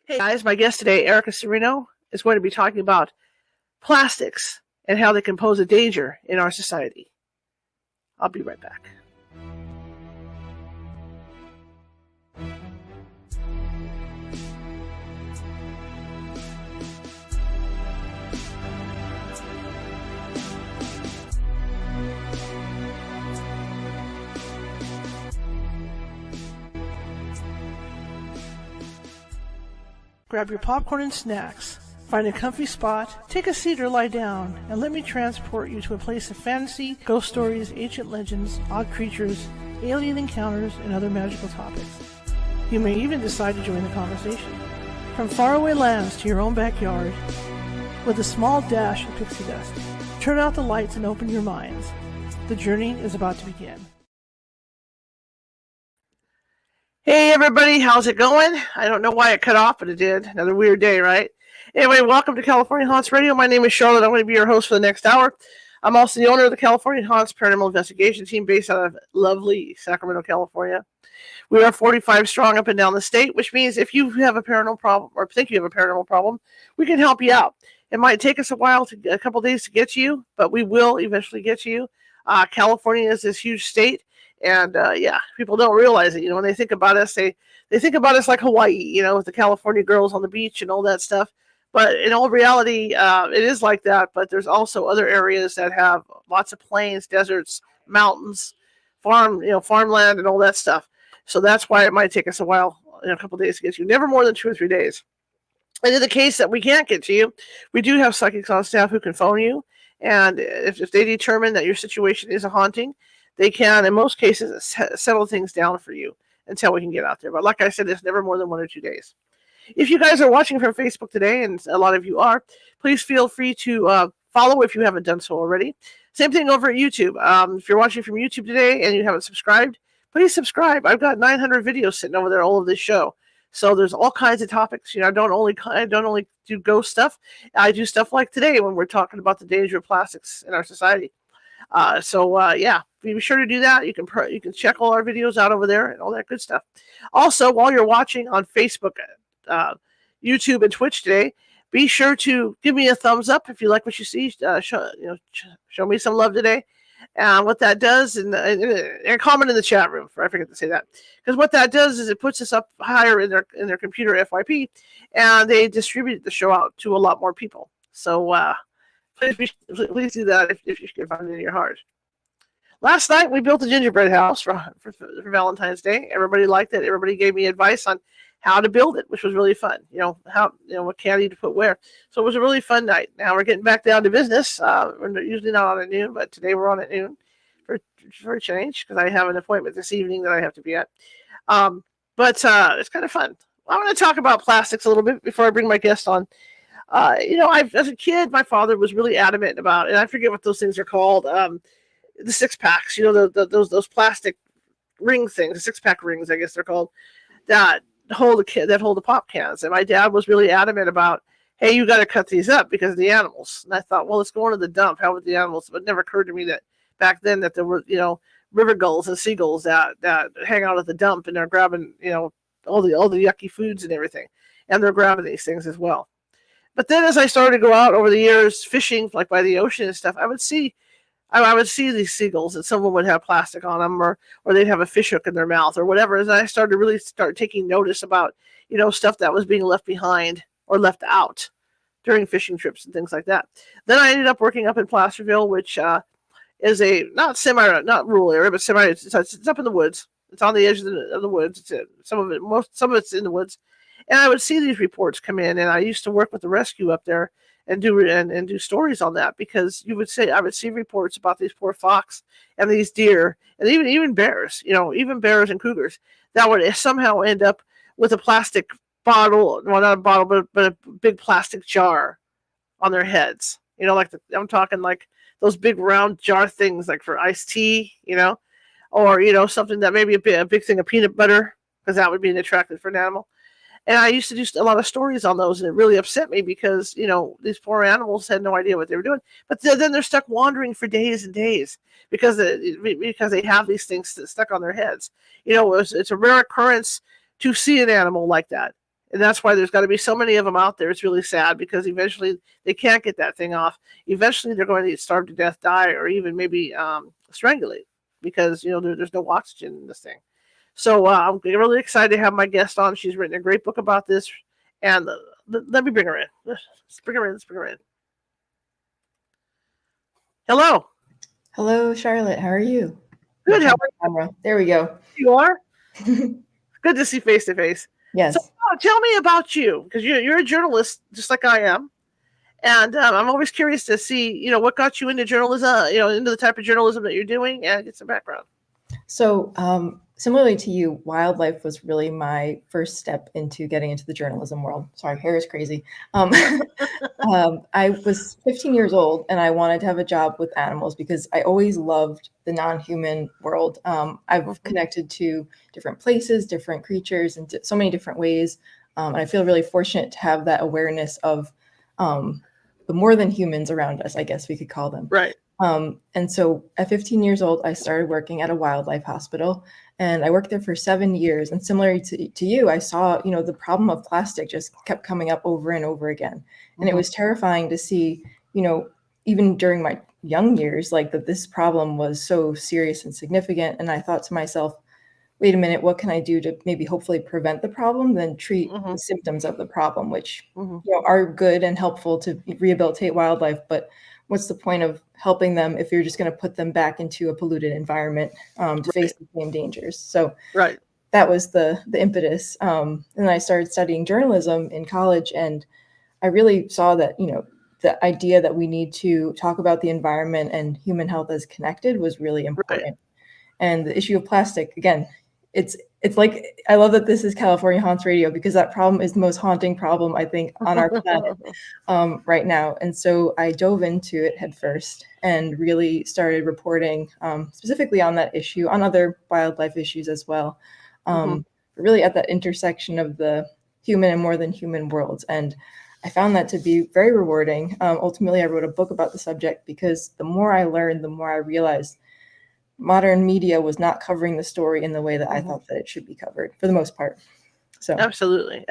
Hey guys, my guest today, Erica Cirino, is going to be talking about plastics and how they can pose a danger in our society. I'll be right back. Grab your popcorn and snacks. Find a comfy spot, take a seat or lie down, and let me transport you to a place of fantasy, ghost stories, ancient legends, odd creatures, alien encounters, and other magical topics. You may even decide to join the conversation. From faraway lands to your own backyard, with a small dash of pixie dust, turn out the lights and open your minds. The journey is about to begin. Hey everybody, how's it going? I don't know why it cut off, but it did. Another weird day, right? Anyway, welcome to California Haunts Radio. My name is Charlotte. I'm going to be your host for the next hour. I'm also the owner of the California Haunts Paranormal Investigation Team based out of lovely Sacramento, California. We are 45 strong up and down the state, which means if you have a paranormal problem or think you have a paranormal problem, we can help you out. It might take us a couple days to get to you, but we will eventually get to you. California is this huge state. And people don't realize it. When they think about us, they think about us like Hawaii, with the California girls on the beach and all that stuff. But in all reality, it is like that. But there's also other areas that have lots of plains, deserts, mountains, farmland, and all that stuff. So that's why it might take us a couple days to get to you. Never more than 2 or 3 days. And in the case that we can't get to you, we do have psychics on staff who can phone you. And if they determine that your situation is a haunting, they can, in most cases, settle things down for you until we can get out there. But like I said, it's never more than 1 or 2 days. If you guys are watching from Facebook today, and a lot of you are, please feel free to follow if you haven't done so already. Same thing over at YouTube. If you're watching from YouTube today and you haven't subscribed, please subscribe. I've got 900 videos sitting over there, all of this show. So there's all kinds of topics. I don't only do ghost stuff. I do stuff like today when we're talking about the danger of plastics in our society. Be sure to do that. You can check all our videos out over there and all that good stuff. Also, while you're watching on Facebook, YouTube, and Twitch today, be sure to give me a thumbs up if you like what you see. Show me some love today. And what that does, and comment in the chat room. I forget to say that, because what that does is it puts us up higher in their computer FYP, and they distribute the show out to a lot more people. So. Please do that if you can find it in your heart. Last night, we built a gingerbread house for Valentine's Day. Everybody liked it. Everybody gave me advice on how to build it, which was really fun. What candy to put where. So it was a really fun night. Now we're getting back down to business. We're usually not on at noon, but today we're on at noon for a change because I have an appointment this evening that I have to be at. But it's kind of fun. I want to talk about plastics a little bit before I bring my guest on. As a kid, my father was really adamant about, and I forget what those things are called, the 6-packs, those plastic ring things, the 6-pack rings, I guess they're called, that hold the pop cans. And my dad was really adamant about, hey, you got to cut these up because of the animals. And I thought, well, let's go into the dump. How would the animals? But it never occurred to me that back then that there were, river gulls and seagulls that hang out at the dump and they're grabbing, all the yucky foods and everything. And they're grabbing these things as well. But then as I started to go out over the years fishing, like by the ocean and stuff, I would see these seagulls, and some of them would have plastic on them, or they'd have a fish hook in their mouth or whatever. And I started to really start taking notice about, stuff that was being left behind or left out during fishing trips and things like that. Then I ended up working up in Placerville, which is a not rural area, but it's up in the woods. It's on the edge of the woods. Some of it's in the woods. And I would see these reports come in, and I used to work with the rescue up there and do stories on that, because I would see reports about these poor fox and these deer and even bears, even bears and cougars that would somehow end up with a plastic bottle, well, not a bottle, but a big plastic jar on their heads. I'm talking like those big round jar things like for iced tea, or something that maybe a big thing of peanut butter, because that would be attractive for an animal. And I used to do a lot of stories on those, and it really upset me because, these poor animals had no idea what they were doing. But then they're stuck wandering for days and days because they have these things stuck on their heads. It's a rare occurrence to see an animal like that. And that's why there's got to be so many of them out there. It's really sad because eventually they can't get that thing off. Eventually they're going to starve to death, die, or even maybe strangulate because there's no oxygen in this thing. So I'm really excited to have my guest on. She's written a great book about this, and let me bring her in. Let's bring her in. Let's bring her in. Hello. Hello, Charlotte. How are you? Good. How are you? There we go. You are? Good to see face to face. Yes. So tell me about you, because you're a journalist just like I am. And I'm always curious to see, what got you into journalism, into the type of journalism that you're doing, and get some background. So similarly to you, wildlife was really my first step into getting into the journalism world. Sorry, hair is crazy. I was 15 years old and I wanted to have a job with animals because I always loved the non-human world. I've connected to different places, different creatures in so many different ways. And I feel really fortunate to have that awareness of the more than humans around us, I guess we could call them. Right. And so at 15 years old, I started working at a wildlife hospital, and I worked there for 7 years. And similar to you, I saw, the problem of plastic just kept coming up over and over again. And it was terrifying to see, even during my young years, like that this problem was so serious and significant. And I thought to myself, wait a minute, what can I do to maybe hopefully prevent the problem, then treat the symptoms of the problem, which are good and helpful to rehabilitate wildlife. But what's the point of helping them if you're just going to put them back into a polluted environment to face the same dangers? So that was the impetus. And I started studying journalism in college, and I really saw that, the idea that we need to talk about the environment and human health as connected was really important. And the issue of plastic, again, it's like, I love that this is California Haunts Radio, because that problem is the most haunting problem, I think, on our planet right now. And so I dove into it head first and really started reporting specifically on that issue, on other wildlife issues as well, really at that intersection of the human and more than human worlds. And I found that to be very rewarding. Ultimately, I wrote a book about the subject because the more I learned, the more I realized modern media was not covering the story in the way that I thought that it should be covered for the most part. So absolutely.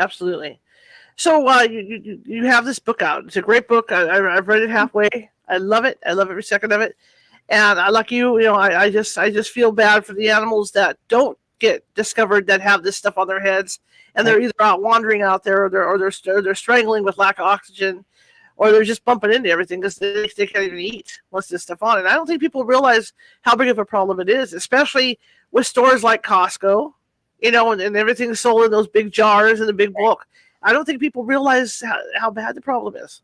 So you have this book out. It's a great book. I've read it halfway. I love it. I love every second of it. And like you, I just feel bad for the animals that don't get discovered, that have this stuff on their heads, and they're either out wandering out there, or they're strangling with lack of oxygen, or they're just bumping into everything because they can't even eat once this stuff on. And I don't think people realize how big of a problem it is, especially with stores like Costco, and everything's sold in those big jars and the big bulk. I don't think people realize how bad the problem is.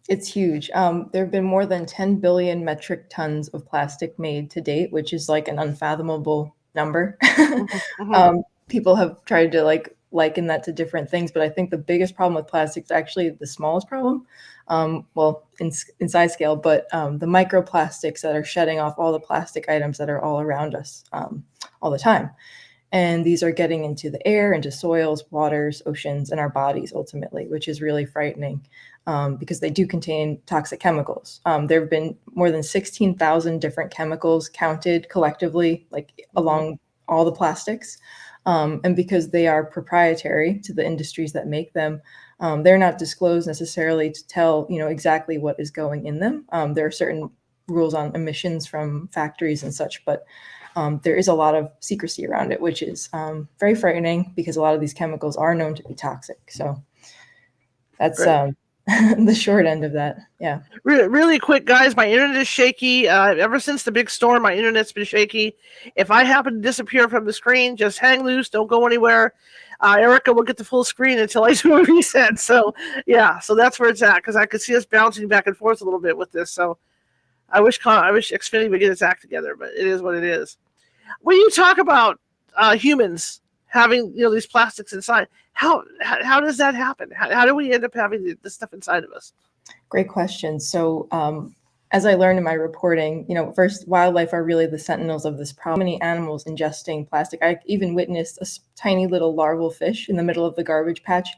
It's huge. There have been more than 10 billion metric tons of plastic made to date, which is like an unfathomable number. People have tried to liken that to different things, but I think the biggest problem with plastic is actually the smallest problem. In size scale, but the microplastics that are shedding off all the plastic items that are all around us all the time. And these are getting into the air, into soils, waters, oceans, and our bodies ultimately, which is really frightening because they do contain toxic chemicals. There have been more than 16,000 different chemicals counted collectively, along all the plastics. And because they are proprietary to the industries that make them, they're not disclosed necessarily to tell, exactly what is going in them. There are certain rules on emissions from factories and such, but there is a lot of secrecy around it, which is very frightening because a lot of these chemicals are known to be toxic. So that's the short end of that. Yeah. Really quick, guys. My internet is shaky. Ever since the big storm, my internet's been shaky. If I happen to disappear from the screen, just hang loose. Don't go anywhere. Erica will get the full screen until I do a reset. So, yeah. So that's where it's at, because I could see us bouncing back and forth a little bit with this. So I wish Xfinity would get its act together, but it is what it is. When you talk about humans having these plastics inside, how does that happen? How do we end up having this stuff inside of us? Great question. So as I learned in my reporting, first, wildlife are really the sentinels of this problem. Many animals ingesting plastic. I even witnessed a tiny little larval fish in the middle of the garbage patch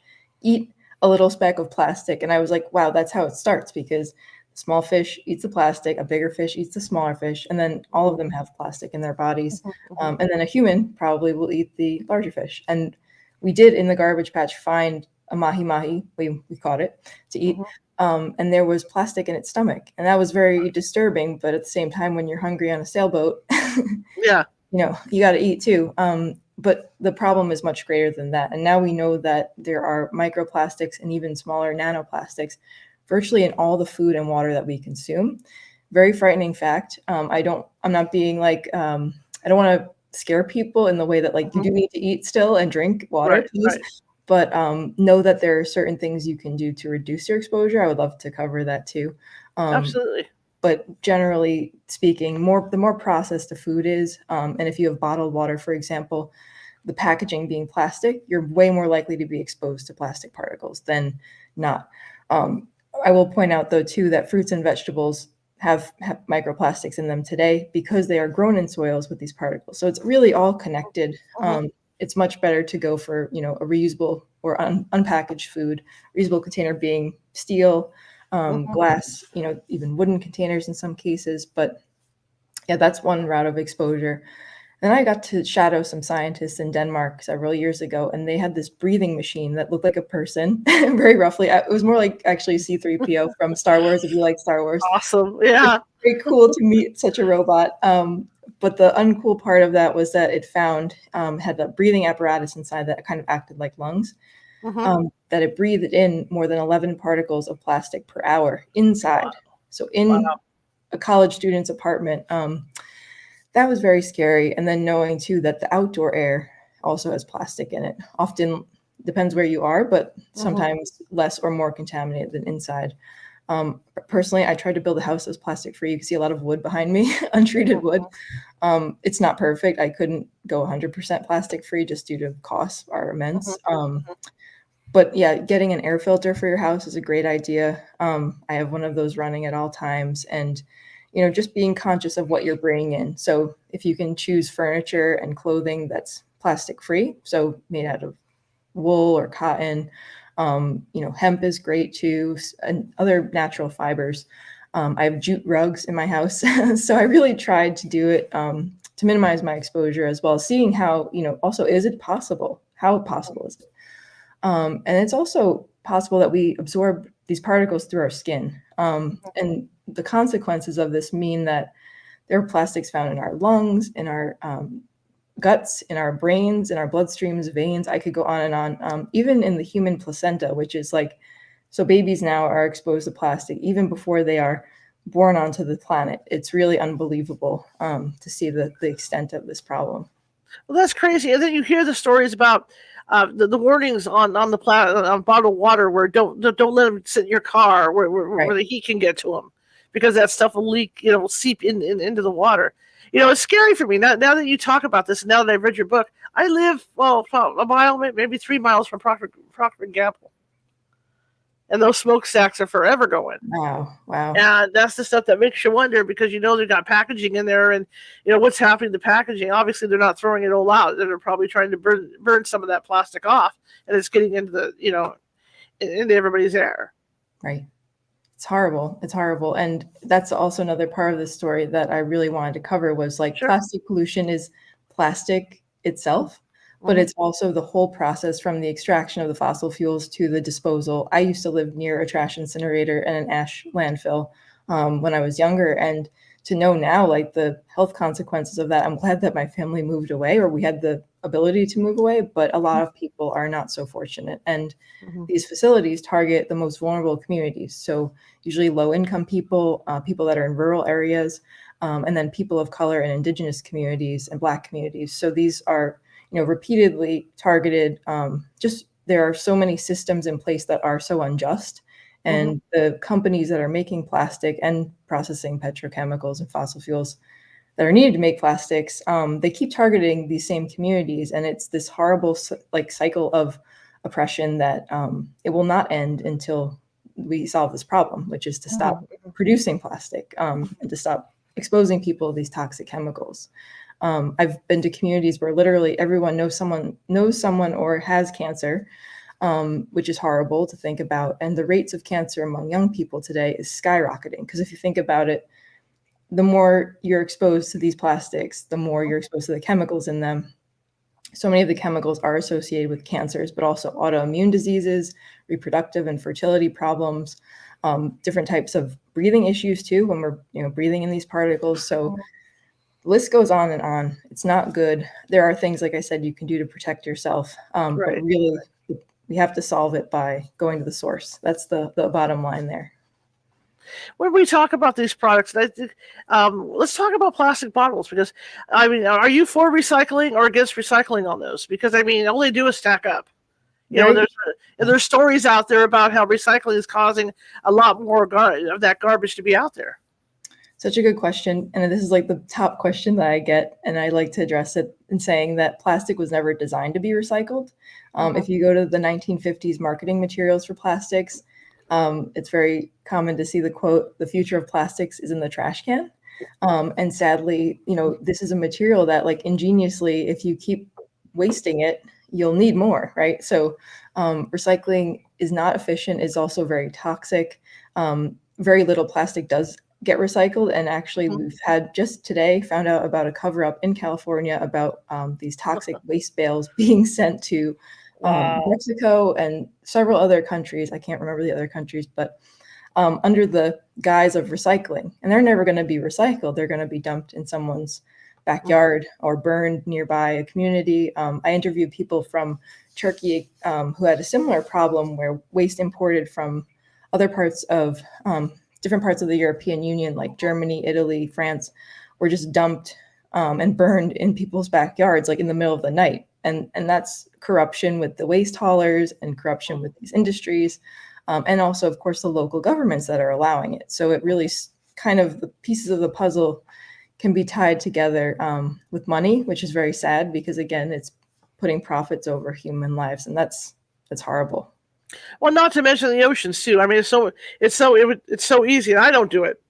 eat a little speck of plastic, and I was like, wow, that's how it starts, because small fish eats the plastic, a bigger fish eats the smaller fish, and then all of them have plastic in their bodies. And then a human probably will eat the larger fish. And we did in the garbage patch find a mahi-mahi, we caught it, to eat. And there was plastic in its stomach. And that was very disturbing. But at the same time, when you're hungry on a sailboat, Yeah. You got to eat too. But the problem is much greater than that. And now we know that there are microplastics and even smaller nanoplastics virtually in all the food and water that we consume. Very frightening fact. I'm not being like, I don't want to scare people in the way that like you do need to eat still and drink water, please. Right. But know that there are certain things you can do to reduce your exposure. I would love to cover that too. Absolutely. But generally speaking, the more processed the food is, and if you have bottled water, for example, the packaging being plastic, you're way more likely to be exposed to plastic particles than not. I will point out, though, too, that fruits and vegetables have microplastics in them today because they are grown in soils with these particles. So it's really all connected. It's much better to go for, a reusable or unpackaged food, reusable container being steel, glass, even wooden containers in some cases. But yeah, that's one route of exposure. Then I got to shadow some scientists in Denmark several years ago, and they had this breathing machine that looked like a person, very roughly. It was more like actually C-3PO from Star Wars, if you like Star Wars. Awesome. Yeah. Very cool to meet such a robot. But the uncool part of that was that it had a breathing apparatus inside that kind of acted like lungs, that it breathed in more than 11 particles of plastic per hour inside. Wow. So in a college student's apartment, that was very scary. And then knowing too that the outdoor air also has plastic in it. Often depends where you are, but sometimes less or more contaminated than inside. Personally, I tried to build a house that's plastic free. You can see a lot of wood behind me, untreated wood. It's not perfect. I couldn't go 100% plastic free just due to costs are immense. But yeah, getting an air filter for your house is a great idea. I have one of those running at all times, and just being conscious of what you're bringing in. So if you can choose furniture and clothing that's plastic free, so made out of wool or cotton, hemp is great too, and other natural fibers. I have jute rugs in my house. So I really tried to do it to minimize my exposure, as well as seeing how, also, is it possible? How possible is it? And it's also possible that we absorb these particles through our skin. And the consequences of this mean that there are plastics found in our lungs, in our guts, in our brains, in our bloodstreams, veins. I could go on and on. Even in the human placenta, which is so babies now are exposed to plastic even before they are born onto the planet. It's really unbelievable to see the extent of this problem. Well, that's crazy. And then you hear the stories about the warnings on on bottled water where don't let them sit in your car where the heat can get to them because that stuff will leak, will seep into the water. It's scary for me now that you talk about this. Now that I've read your book, I live a mile, maybe 3 miles from Procter and Gamble, and those smokestacks are forever going. Wow. And that's the stuff that makes you wonder because they've got packaging in there, and what's happening to the packaging. Obviously, they're not throwing it all out. They're probably trying to burn some of that plastic off, and it's getting into the into everybody's air. Right. It's horrible. And that's also another part of the story that I really wanted to cover was plastic pollution is plastic itself, but it's also the whole process from the extraction of the fossil fuels to the disposal. I used to live near a trash incinerator and an ash landfill when I was younger. And to know now, the health consequences of that, I'm glad that my family moved away, or we had the ability to move away, but a lot of people are not so fortunate. And these facilities target the most vulnerable communities. So usually low-income people, people that are in rural areas, and then people of color and indigenous communities and Black communities. So these are, repeatedly targeted. There are so many systems in place that are so unjust. And the companies that are making plastic and processing petrochemicals and fossil fuels that are needed to make plastics, they keep targeting these same communities. And it's this horrible cycle of oppression that it will not end until we solve this problem, which is to stop producing plastic and to stop exposing people to these toxic chemicals. I've been to communities where literally everyone knows someone or has cancer, which is horrible to think about. And the rates of cancer among young people today is skyrocketing. Because if you think about it, the more you're exposed to these plastics, the more you're exposed to the chemicals in them. So many of the chemicals are associated with cancers, but also autoimmune diseases, reproductive and fertility problems, different types of breathing issues too when we're breathing in these particles. So the list goes on and on. It's not good. There are things, like I said, you can do to protect yourself, but Right. really we have to solve it by going to the source. That's the bottom line there. When we talk about these products, let's talk about plastic bottles because, I mean, are you for recycling or against recycling on those? Because I mean, all they do is stack up. Very There's stories out there about how recycling is causing a lot more of that garbage to be out there. Such a good question. And this is like the top question that I get. And I like to address it in saying that plastic was never designed to be recycled. If you go to the 1950s marketing materials for plastics, it's very common to see the quote, "The future of plastics is in the trash can." And sadly, this is a material that, like, ingeniously, if you keep wasting it, you'll need more, right? So recycling is not efficient, is also very toxic. Very little plastic does get recycled. And actually, we've had just today found out about a cover up in California about these toxic waste bales being sent to Wow. Mexico and several other countries. I can't remember the other countries, but under the guise of recycling. And they're never going to be recycled. They're going to be dumped in someone's backyard or burned nearby a community. I interviewed people from Turkey who had a similar problem where waste imported from other parts of different parts of the European Union, like Germany, Italy, France, were just dumped and burned in people's backyards, like in the middle of the night. And that's corruption with the waste haulers and corruption with these industries. And also, of course, the local governments that are allowing it. So it really kind of, the pieces of the puzzle can be tied together with money, which is very sad because, again, it's putting profits over human lives. And that's horrible. Well, not to mention the oceans too. I mean, it's so easy, and I don't do it.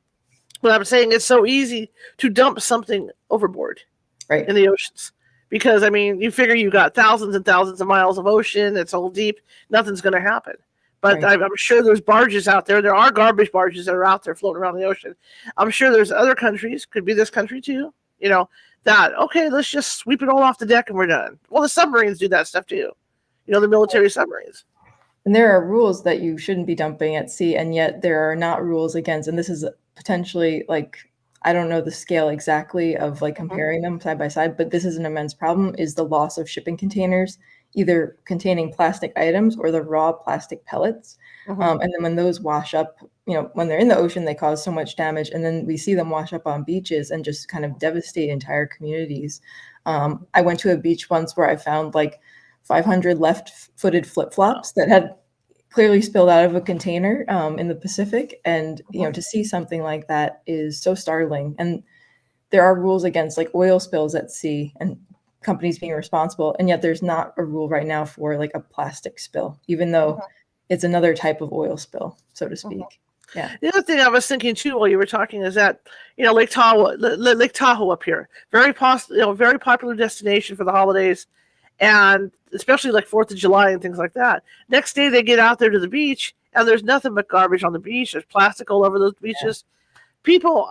But I'm saying it's so easy to dump something overboard Right. in the oceans because I mean, you figure you got thousands and thousands of miles of ocean. It's all deep. Nothing's going to happen. But Right. I'm sure there's barges out there. There are garbage barges that are out there floating around the ocean. I'm sure there's other countries, could be this country too, that, okay, let's just sweep it all off the deck and we're done. Well, the submarines do that stuff too. The military submarines. And there are rules that you shouldn't be dumping at sea, and yet there are not rules against. And this is potentially, like, I don't know the scale exactly of like comparing them side by side, but this is an immense problem, is the loss of shipping containers, either containing plastic items or the raw plastic pellets. And then when those wash up, when they're in the ocean, they cause so much damage. And then we see them wash up on beaches and just kind of devastate entire communities. I went to a beach once where I found like 500 left-footed flip-flops that had clearly spilled out of a container in the Pacific. And, to see something like that is so startling. And there are rules against like oil spills at sea and companies being responsible. And yet there's not a rule right now for like a plastic spill, even though it's another type of oil spill, so to speak. Yeah. The other thing I was thinking too while you were talking is that Lake Tahoe up here, very popular destination for the holidays, and especially like 4th of July and things like that. Next day they get out there to the beach and there's nothing but garbage on the beach. There's plastic all over those beaches. People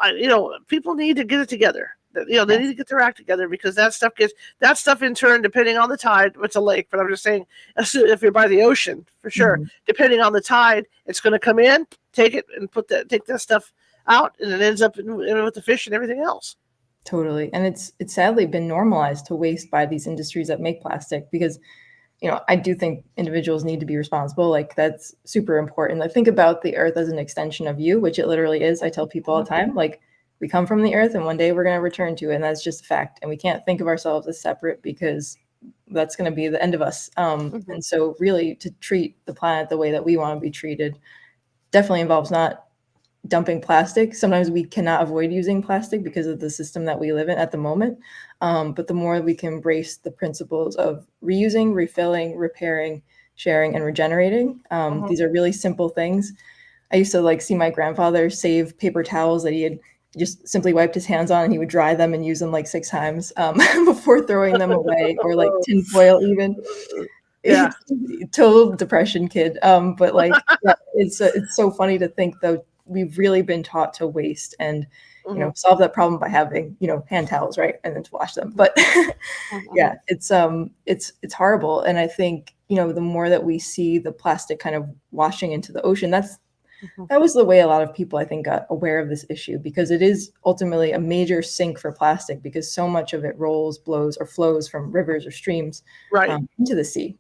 need to get it together. They need to get their act together because that stuff in turn, depending on the tide, it's a lake, but I'm just saying, if you're by the ocean, for sure, depending on the tide, it's going to come in, take it, and take that stuff out, and it ends up in with the fish and everything else. Totally. And it's sadly been normalized to waste by these industries that make plastic because, I do think individuals need to be responsible. Like, that's super important. Like, think about the earth as an extension of you, which it literally is. I tell people all the time, like, we come from the earth and one day we're going to return to it. And that's just a fact. And we can't think of ourselves as separate because that's going to be the end of us. And so really to treat the planet the way that we want to be treated definitely involves not dumping plastic. Sometimes we cannot avoid using plastic because of the system that we live in at the moment. But the more we can embrace the principles of reusing, refilling, repairing, sharing, and regenerating, these are really simple things. I used to like see my grandfather save paper towels that he had just simply wiped his hands on, and he would dry them and use them like 6 times before throwing them away, or like tin foil even. Yeah. Total depression kid. But like, yeah, it's so funny to think though, we've really been taught to waste, and solve that problem by having, hand towels, right? And then to wash them. But yeah, it's horrible. And I think, the more that we see the plastic kind of washing into the ocean, that was the way a lot of people, I think, got aware of this issue, because it is ultimately a major sink for plastic, because so much of it blows, or flows from rivers or streams into the sea.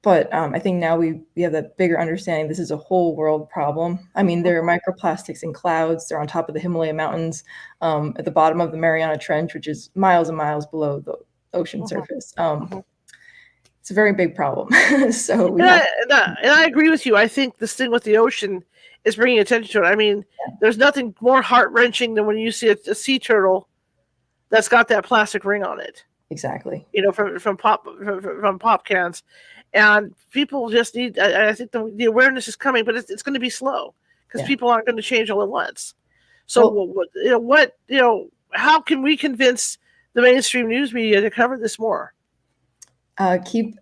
But I think now we have a bigger understanding this is a whole world problem. I mean, there are microplastics in clouds. They're on top of the Himalaya mountains, at the bottom of the Mariana Trench, which is miles and miles below the ocean surface. It's a very big problem. So I agree with you. I think this thing with the ocean is bringing attention to it. I mean, there's nothing more heart-wrenching than when you see a sea turtle that's got that plastic ring on it. Exactly. From pop cans. And people just need, I think the awareness is coming, but it's going to be slow, because people aren't going to change all at once. So how can we convince the mainstream news media to cover this more? Keep,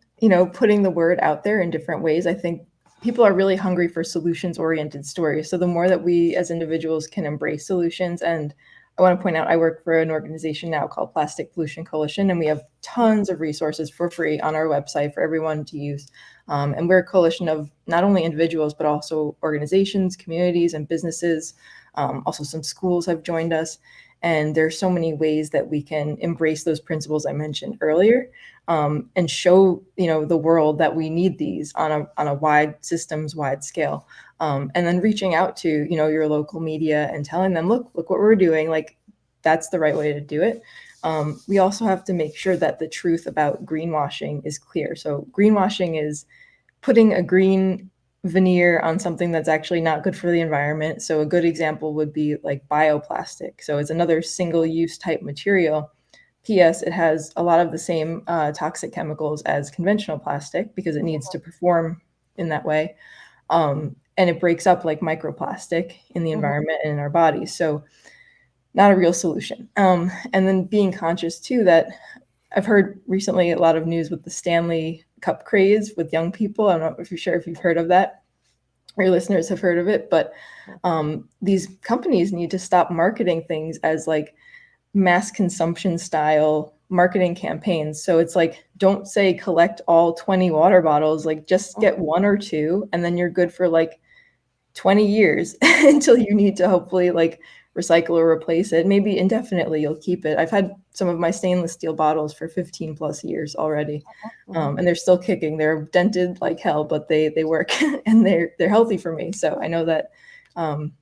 putting the word out there in different ways. I think people are really hungry for solutions-oriented stories. So the more that we as individuals can embrace solutions, and I want to point out, I work for an organization now called Plastic Pollution Coalition, and we have tons of resources for free on our website for everyone to use. And we're a coalition of not only individuals, but also organizations, communities, and businesses. Also, some schools have joined us. And there's so many ways that we can embrace those principles I mentioned earlier, and show, the world that we need these on a systems-wide scale. And then reaching out to, your local media and telling them, look what we're doing. Like, that's the right way to do it. We also have to make sure that the truth about greenwashing is clear. So greenwashing is putting a green veneer on something that's actually not good for the environment. So a good example would be like bioplastic. So it's another single-use type material. P.S. It has a lot of the same toxic chemicals as conventional plastic, because it needs to perform in that way. And it breaks up like microplastic in the environment and in our bodies. So not a real solution. And then being conscious too that I've heard recently a lot of news with the Stanley Cup craze with young people. I'm not sure if you've heard of that, or your listeners have heard of it, but these companies need to stop marketing things as like mass consumption style marketing campaigns. So it's like, don't say collect all 20 water bottles, like just get one or two, and then you're good for like 20 years until you need to hopefully like recycle or replace it. Maybe indefinitely you'll keep it. I've had some of my stainless steel bottles for 15 plus years already, and they're still kicking. They're dented like hell, but they work and they're healthy for me. So I know that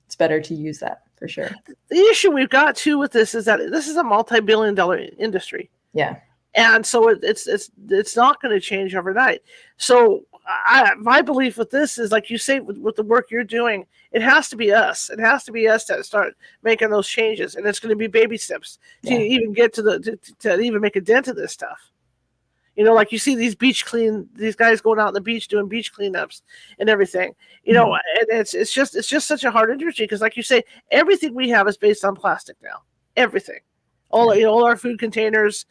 it's better to use that for sure. The issue we've got too with this is that this is a multi-billion-dollar industry. Yeah. And so it's not going to change overnight. So my belief with this is, like you say, with the work you're doing, it has to be us. It has to be us that start making those changes, and it's going to be baby steps to even get to even make a dent in this stuff. Like you see these guys going out on the beach doing beach cleanups and everything. And it's just such a hard industry, because, like you say, everything we have is based on plastic now. Everything, all our food containers.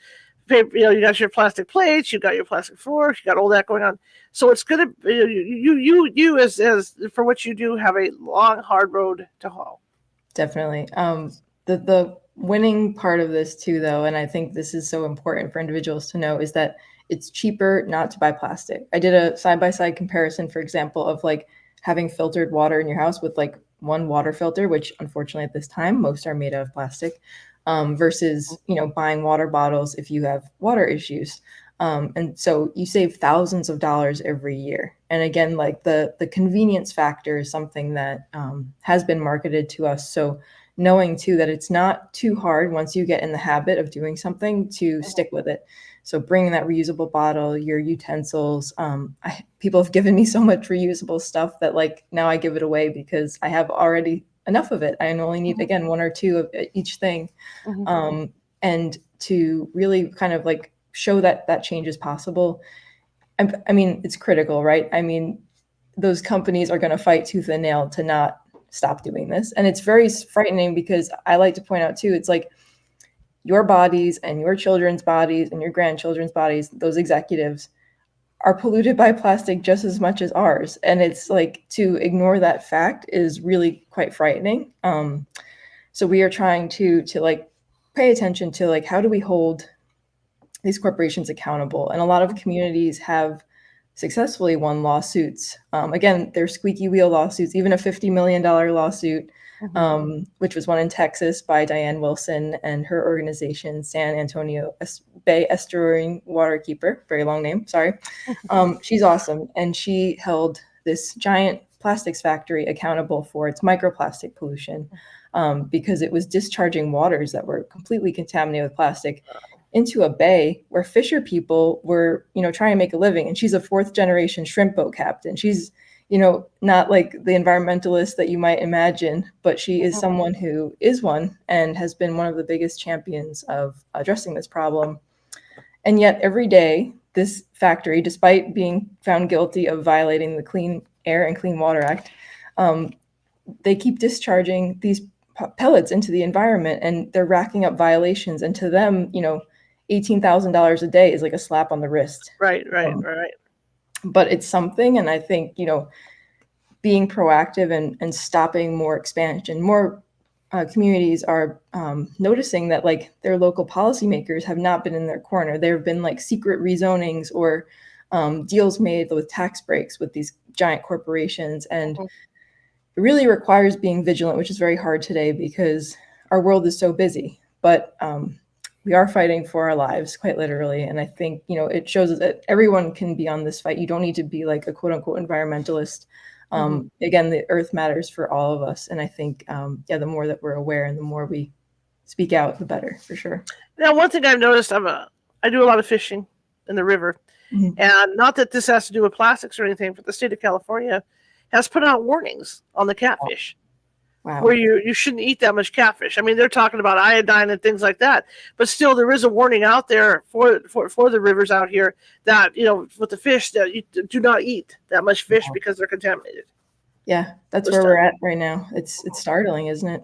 Paper, you got your plastic plates, you got your plastic forks, you got all that going on. So it's gonna you as for what you do have a long, hard road to hoe. Definitely. The winning part of this too, though, and I think this is so important for individuals to know, is that it's cheaper not to buy plastic. I did a side-by-side comparison, for example, of like having filtered water in your house with like one water filter, which unfortunately at this time most are made out of plastic. Versus, buying water bottles if you have water issues. And so you save thousands of dollars every year. And again, like the convenience factor is something that has been marketed to us. So knowing too that it's not too hard once you get in the habit of doing something to stick with it. So bringing that reusable bottle, your utensils. People have given me so much reusable stuff that like now I give it away because I have already enough of it. I only need, again, one or two of each thing. And to really kind of like show that change is possible. I mean, it's critical, right? I mean, those companies are going to fight tooth and nail to not stop doing this. And it's very frightening, because I like to point out too, it's like your bodies and your children's bodies and your grandchildren's bodies, those executives, are polluted by plastic just as much as ours. And it's like, to ignore that fact is really quite frightening. So we are trying to like pay attention to like, how do we hold these corporations accountable? And a lot of communities have successfully won lawsuits. Again, they're squeaky wheel lawsuits, even a $50 million lawsuit, which was won in Texas by Diane Wilson and her organization, San Antonio Bay Estuarine Waterkeeper, very long name, sorry. She's awesome. And she held this giant plastics factory accountable for its microplastic pollution, because it was discharging waters that were completely contaminated with plastic into a bay where fisher people were, trying to make a living. And she's a 4th generation shrimp boat captain. She's, not like the environmentalist that you might imagine, but she is someone who is one and has been one of the biggest champions of addressing this problem. And yet every day, this factory, despite being found guilty of violating the Clean Air and Clean Water Act, they keep discharging these pellets into the environment, and they're racking up violations. And to them, $18,000 a day is like a slap on the wrist. Right. But it's something, and I think, being proactive and stopping more expansion, more communities are noticing that like their local policymakers have not been in their corner. There have been like secret rezonings or deals made with tax breaks with these giant corporations. And it really requires being vigilant, which is very hard today because our world is so busy. But we are fighting for our lives, quite literally. And I think, it shows that everyone can be on this fight. You don't need to be like a quote unquote environmentalist. Again, the earth matters for all of us. And I think, the more that we're aware and the more we speak out, the better, for sure. Now, one thing I've noticed, I do a lot of fishing in the river. And not that this has to do with plastics or anything, but the state of California has put out warnings on the catfish. Wow. Where you shouldn't eat that much catfish. I mean, they're talking about iodine and things like that, but still there is a warning out there for the rivers out here that, with the fish, that you do not eat that much fish because they're contaminated. Yeah, that's where we're at right now. It's startling, isn't it?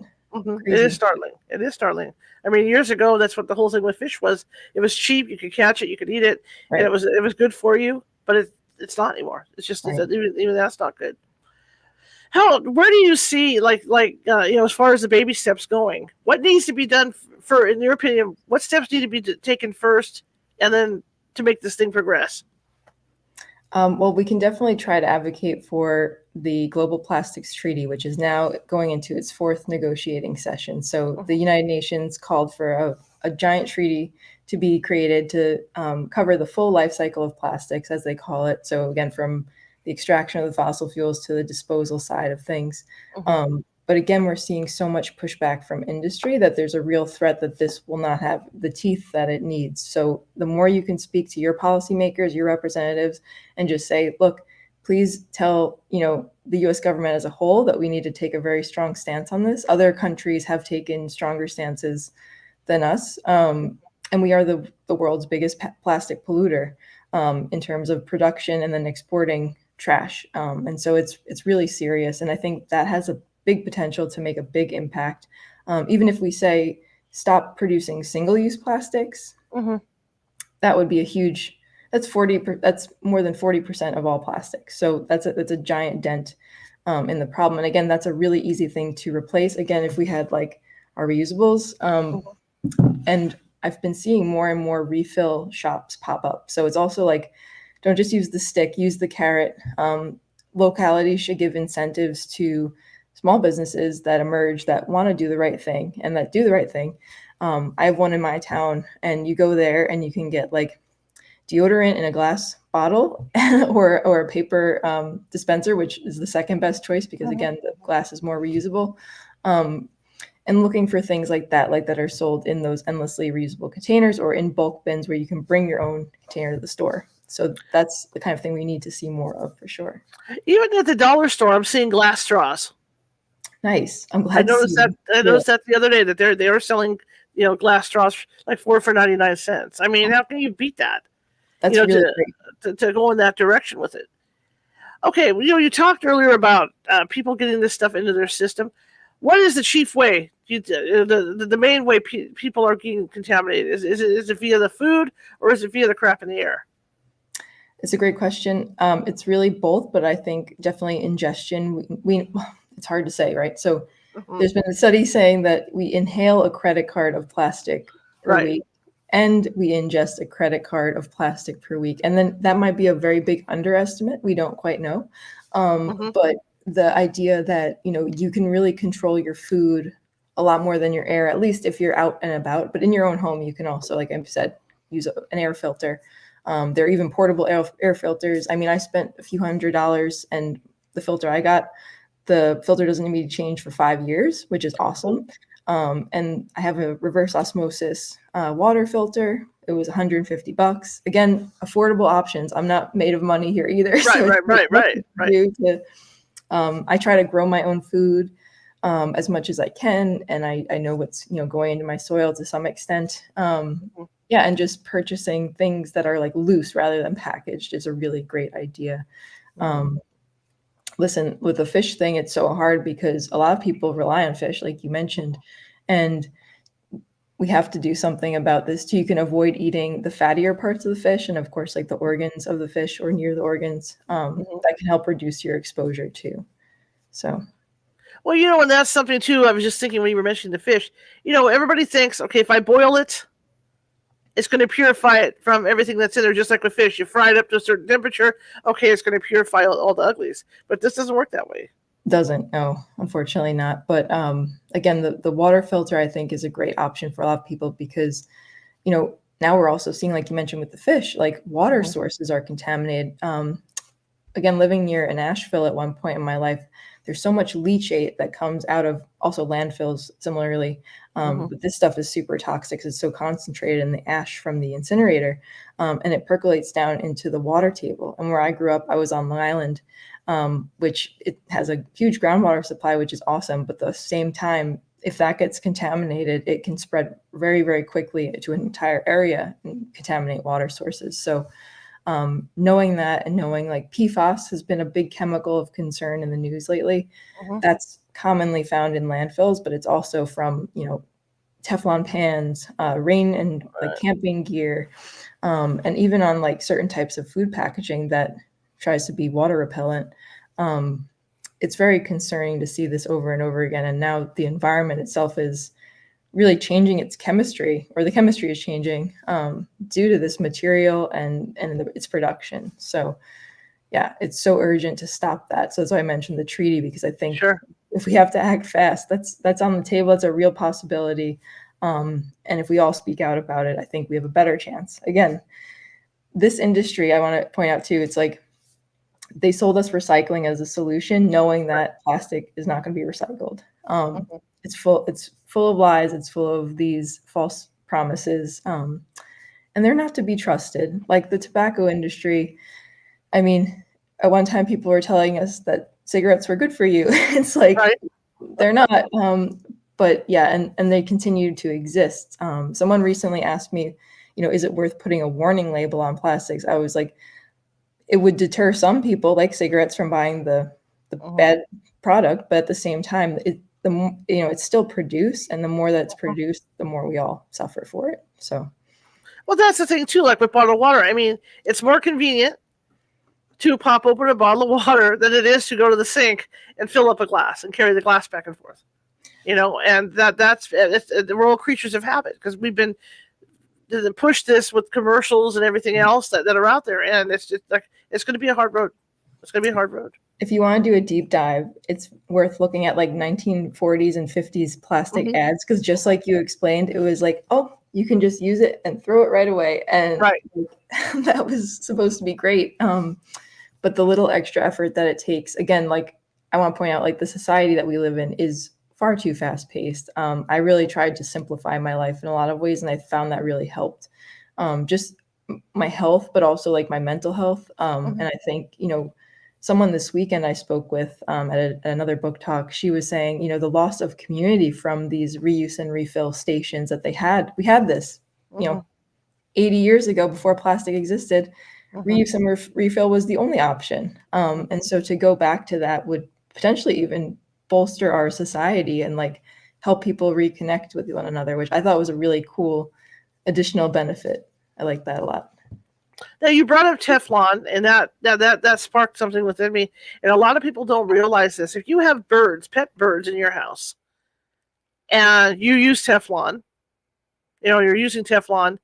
It is startling. I mean, years ago, that's what the whole thing with fish was. It was cheap. You could catch it. You could eat it. Right. And it was good for you, but it's not anymore. It's just right. Even that's not good. Where do you see as far as the baby steps going? What needs to be done in your opinion? What steps need to be taken first, and then to make this thing progress? Well, we can definitely try to advocate for the Global Plastics Treaty, which is now going into its 4th negotiating session. So the United Nations called for a giant treaty to be created to cover the full life cycle of plastics, as they call it. So again, from the extraction of the fossil fuels to the disposal side of things. But again, we're seeing so much pushback from industry that there's a real threat that this will not have the teeth that it needs. So the more you can speak to your policymakers, your representatives, and just say, look, please tell, the US government as a whole that we need to take a very strong stance on this. Other countries have taken stronger stances than us. And we are the world's biggest plastic polluter in terms of production and then exporting trash. And so it's really serious. And I think that has a big potential to make a big impact. Even if we say stop producing single-use plastics, that would be that's more than 40% of all plastics. So that's a giant dent in the problem. And again, that's a really easy thing to replace. Again, if we had like our reusables, and I've been seeing more and more refill shops pop up. So it's also like, don't just use the stick, use the carrot. Localities should give incentives to small businesses that emerge that want to do the right thing and that do the right thing. I have one in my town, and you go there and you can get like deodorant in a glass bottle or a paper dispenser, which is the second best choice because again, the glass is more reusable. And looking for things like that are sold in those endlessly reusable containers or in bulk bins where you can bring your own container to the store. So that's the kind of thing we need to see more of for sure. Even at the dollar store, I'm seeing glass straws. Nice. I'm glad. I noticed that the other day that they are selling, glass straws like 4 for 99 cents. I mean, how can you beat that? That's really great. To go in that direction with it. Okay, you talked earlier about people getting this stuff into their system. What is the chief way? The main way people are getting contaminated? Is it via the food or is it via the crap in the air? It's a great question. It's really both, but I think definitely ingestion. It's hard to say, right? So Mhm. There's been a study saying that we inhale a credit card of plastic per Right. week, and we ingest a credit card of plastic per week. And then that might be a very big underestimate. We don't quite know. Mhm. But the idea that, you can really control your food a lot more than your air, at least if you're out and about. But in your own home, you can also, like I said, use an air filter. There are even portable air filters. I mean, I spent a few $100s, and the filter I got, the filter doesn't need to change for 5 years, which is awesome. And I have a reverse osmosis water filter. It was $150. Again, affordable options. I'm not made of money here either, Right, so it's right, right, right, right. do to. I try to grow my own food as much as I can, and I know what's going into my soil to some extent. Mhm. Yeah, and just purchasing things that are like loose rather than packaged is a really great idea. Mhm. Um, Listen, with the fish thing, it's so hard because a lot of people rely on fish, like you mentioned, and we have to do something about this too. You can avoid eating the fattier parts of the fish, and of course, like the organs of the fish or near the organs. Mhm. That can help reduce your exposure too. So, Well, and that's something too. I was just thinking when you were mentioning the fish. Everybody thinks, okay, if I boil it, it's going to purify it from everything that's in there, just like with fish. You fry it up to a certain temperature, okay, it's going to purify all the uglies. But this doesn't work that way. doesn't, no, unfortunately not. But again, the water filter I think is a great option for a lot of people because now we're also seeing, like you mentioned with the fish, like water Mhm. sources are contaminated. Again, living near an Asheville at one point in my life, there's so much leachate that comes out of also landfills similarly. Mhm. But this stuff is super toxic. It's so concentrated in the ash from the incinerator, and it percolates down into the water table. And where I grew up, I was on Long Island, which it has a huge groundwater supply, which is awesome. But at the same time, if that gets contaminated, it can spread very, very quickly to an entire area and contaminate water sources. So knowing that, and knowing like PFAS has been a big chemical of concern in the news lately. Mhm. That's commonly found in landfills, but it's also from, Teflon pans, rain and like Right. camping gear, and even on like certain types of food packaging that tries to be water repellent. Um, it's very concerning to see this over and over again. And now the environment itself is really changing its chemistry, or the chemistry is changing due to this material and its production. So yeah, it's so urgent to stop that. So that's why I mentioned the treaty, because I think Sure. if we have to act fast, that's on the table. It's a real possibility. And if we all speak out about it, I think we have a better chance. Again, this industry, I want to point out too, it's like they sold us recycling as a solution, knowing Right. that plastic is not going to be recycled. Mhm. It's full of lies. It's full of these false promises, and they're not to be trusted. Like the tobacco industry. I mean, at one time people were telling us that cigarettes were good for you. It's like Right. they're not. But yeah, and they continue to exist. Someone recently asked me, is it worth putting a warning label on plastics? I was like, it would deter some people like cigarettes from buying the Mhm. bad product, but at the same time, it's still produced, and the more that's produced, the more we all suffer for it. So Well, that's the thing too. Like with bottled water, I mean, it's more convenient to pop open a bottle of water than it is to go to the sink and fill up a glass and carry the glass back and forth. And we're all creatures of habit because we've been to push this with commercials and everything else that are out there, and it's just like it's going to be a hard road. It's going to be a hard road. if you want to do a deep dive, it's worth looking at like 1940s and 50s plastic Hmm. ads, because just like you explained, it was like, oh, you can just use it and throw it right away, and Right. that was supposed to be great. But the little extra effort that it takes, again, like I want to point out, like the society that we live in is far too fast paced. I really tried to simplify my life in a lot of ways, and I found that really helped. Just my health, but also like my mental health. Hmm. And I think, someone this weekend I spoke with at another book talk, she was saying, the loss of community from these reuse and refill stations that we had this, you Hmm. know, 80 years ago before plastic existed. Hmm. Reuse and refill was the only option. And so to go back to that would potentially even bolster our society and like help people reconnect with one another, which I thought was a really cool additional benefit. I like that a lot. Now you brought up Teflon, and that sparked something within me. And a lot of people don't realize this. If you have birds, pet birds in your house, and you use Teflon, you're using Teflon.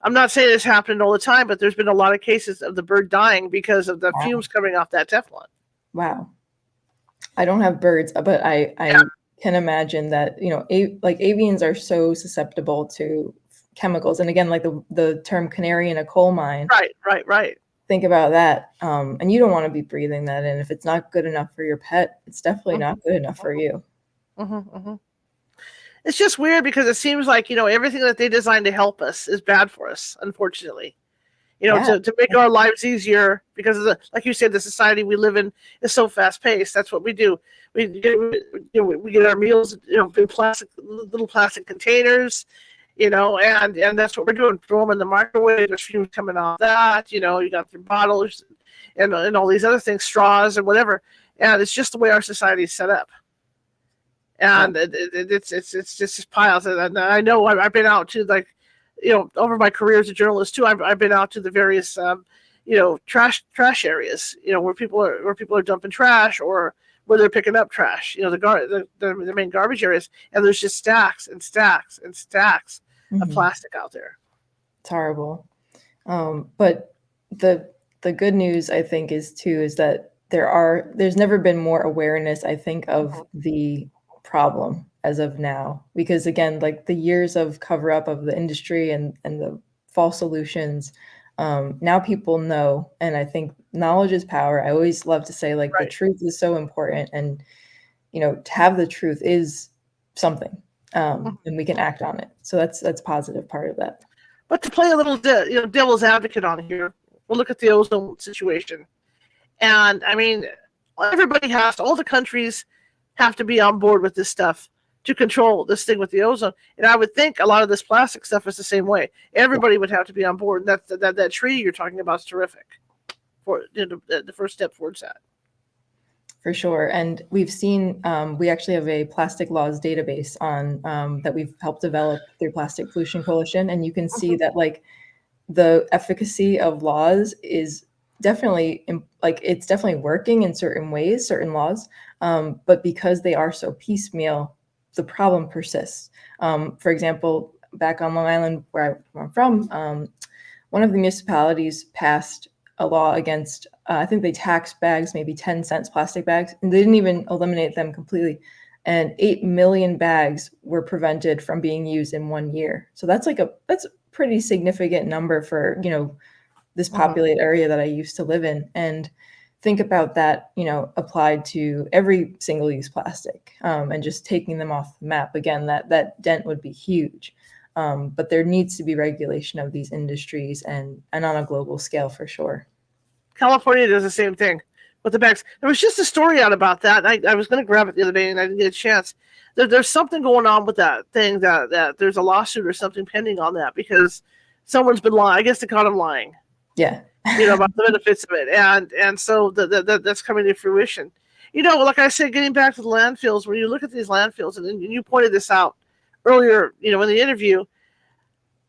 I'm not saying it's happening all the time, but there's been a lot of cases of the bird dying because of the Wow. fumes coming off that Teflon. Wow. I don't have birds, but I can imagine that, like avians are so susceptible to chemicals. And again, like the term canary in a coal mine. Right. Think about that. And you don't want to be breathing that in. If it's not good enough for your pet, it's definitely not good enough for you. It's just weird because it seems like, everything that they designed to help us is bad for us, unfortunately. To make our lives easier, because like you said, the society we live in is so fast paced. That's what we do. We get our meals, in little plastic containers, and that's what we're doing. Throw them in the microwave. There's fumes coming off that. You got your bottles and all these other things, straws and whatever. And it's just the way our society is set up. And it's just piles. And I know I've been out to, like, over my career as a journalist too, I've been out to the various, trash areas, where people are dumping trash, or where they're picking up trash, the main garbage areas, and there's just stacks and stacks and stacks of plastic out there. It's horrible. But the good news, I think, is that there's never been more awareness, I think, of the problem as of now, because again, like the years of cover up of the industry and the false solutions, now people know. And I think knowledge is power. I always love to say, like, the truth is so important, and to have the truth is something, and we can act on it. So that's positive part of that. But to play a little devil's advocate on here, we'll look at the ozone situation. And I mean, all the countries have to be on board with this stuff to control this thing with the ozone. And I would think a lot of this plastic stuff is the same way. Everybody would have to be on board. And that tree you're talking about is terrific for the first step towards that. For sure. And we've seen, we actually have a plastic laws database on that we've helped develop through Plastic Pollution Coalition. And you can see that, like, the efficacy of laws is definitely, like, it's definitely working in certain ways, certain laws. But because they are so piecemeal, the problem persists. For example, back on Long Island, where I'm from, one of the municipalities passed a law against, I think they taxed bags, maybe 10 cents plastic bags, and they didn't even eliminate them completely. And 8 million bags were prevented from being used in 1 year. So that's a pretty significant number for, this populated area that I used to live in. And think about that, applied to every single-use plastic, and just taking them off the map. Again, that dent would be huge. But there needs to be regulation of these industries, and on a global scale for sure. California does the same thing with the bags. There was just a story out about that. I was going to grab it the other day and I didn't get a chance. There's something going on with that thing, that there's a lawsuit or something pending on that, because someone's been lying. I guess they caught him lying. Yeah. About the benefits of it. And so that's coming to fruition. Like I said, getting back to the landfills, when you look at these landfills, and you pointed this out earlier, in the interview,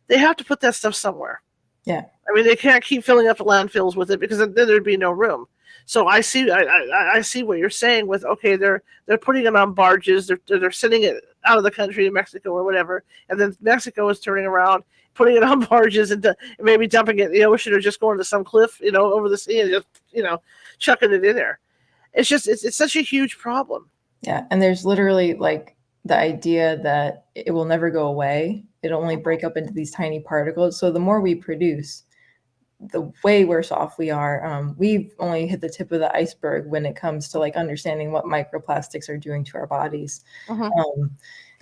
they have to put that stuff somewhere. Yeah. I mean, they can't keep filling up the landfills with it, because then there'd be no room. So I see what you're saying with, okay, they're putting it on barges, they're sending it out of the country to Mexico or whatever, and then Mexico is turning around, putting it on barges and maybe dumping it in the ocean, or just going to some cliff, over the sea, and just, chucking it in there. It's just, it's such a huge problem. Yeah. And there's literally, like, the idea that it will never go away. It'll only break up into these tiny particles. So the more we produce, the way worse off we are. We've only hit the tip of the iceberg when it comes to, like, understanding what microplastics are doing to our bodies.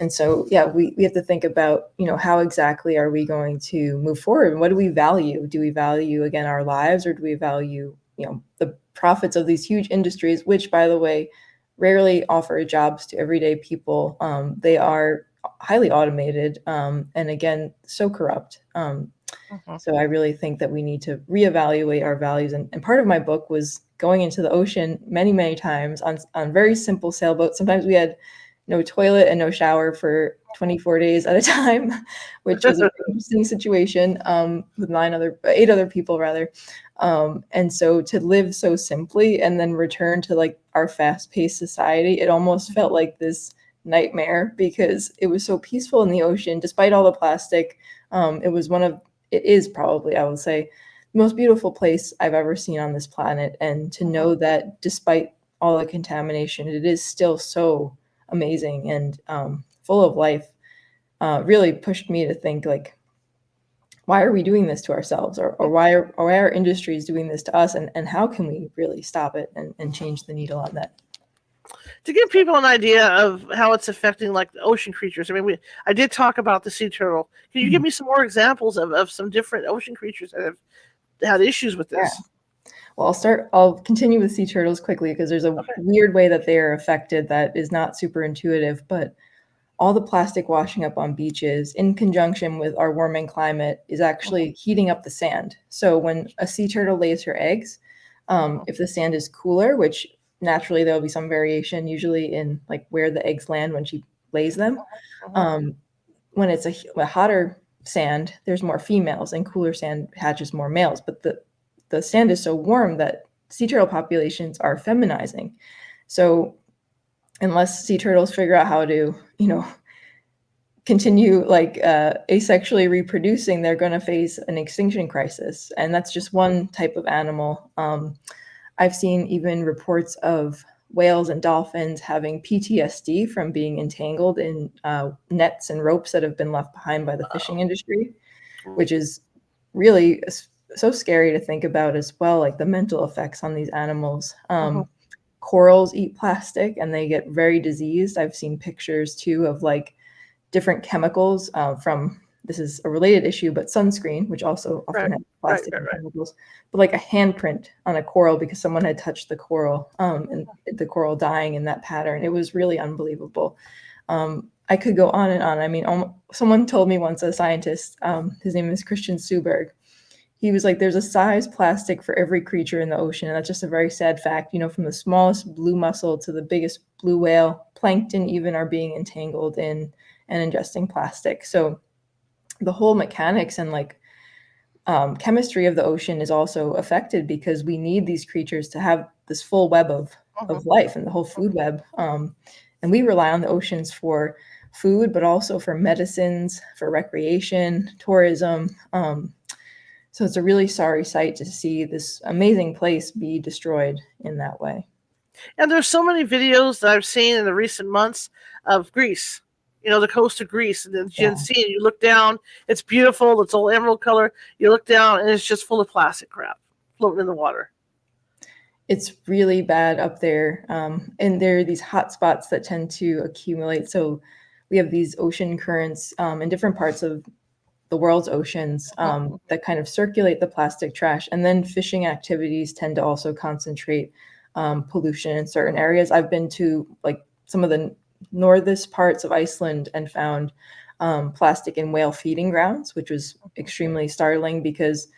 And so, yeah, we have to think about, how exactly are we going to move forward? And what do we value? Do we value, again, our lives, or do we value, the profits of these huge industries, which, by the way, rarely offer jobs to everyday people? They are highly automated, and again, so corrupt. So I really think that we need to reevaluate our values. And part of my book was going into the ocean many, many times on very simple sailboats. Sometimes we had no toilet and no shower for 24 days at a time, which was an interesting situation, with 8 other people rather. And so to live so simply and then return to, like, our fast-paced society, it almost felt like this nightmare because it was so peaceful in the ocean despite all the plastic. It is probably, I would say, the most beautiful place I've ever seen on this planet. And to know that despite all the contamination, it is still so amazing and full of life really pushed me to think, like, why are we doing this to ourselves, or why are industries doing this to us, and how can we really stop it and change the needle on that? To give people an idea of how it's affecting like the ocean creatures, I mean, I did talk about the sea turtle. Can you give me some more examples of some different ocean creatures that have had issues with this? Yeah. Well, I'll continue with sea turtles quickly because there's a weird way that they are affected that is not super intuitive, but all the plastic washing up on beaches in conjunction with our warming climate is actually heating up the sand. So when a sea turtle lays her eggs, if the sand is cooler, which naturally there'll be some variation usually in like where the eggs land when she lays them, when it's a hotter sand, there's more females, and cooler sand hatches more males. But the sand is so warm that sea turtle populations are feminizing. So unless sea turtles figure out how to, continue like asexually reproducing, they're going to face an extinction crisis. And that's just one type of animal. I've seen even reports of whales and dolphins having PTSD from being entangled in nets and ropes that have been left behind by the fishing industry, which is really so scary to think about as well, like the mental effects on these animals. Corals eat plastic and they get very diseased. I've seen pictures too of like different chemicals from, this is a related issue, but sunscreen, which also often has plastic and chemicals, but like a handprint on a coral because someone had touched the coral and the coral dying in that pattern. It was really unbelievable. I could go on and on. I mean, someone told me once, a scientist, his name is Christian Suberg, he was like, there's a size plastic for every creature in the ocean. And that's just a very sad fact, from the smallest blue mussel to the biggest blue whale. Plankton even are being entangled in and ingesting plastic. So the whole mechanics and like chemistry of the ocean is also affected because we need these creatures to have this full web of life and the whole food web. And we rely on the oceans for food, but also for medicines, for recreation, tourism. So it's a really sorry sight to see this amazing place be destroyed in that way. And there's so many videos that I've seen in the recent months of Greece, the coast of Greece, and the Aegean Sea, and you look down, it's beautiful, it's all emerald color. You look down, and it's just full of plastic crap floating in the water. It's really bad up there. And there are these hot spots that tend to accumulate. So we have these ocean currents in different parts of the world's oceans that kind of circulate the plastic trash. And then fishing activities tend to also concentrate pollution in certain areas. I've been to like some of the northest parts of Iceland and found plastic in whale feeding grounds, which was extremely startling because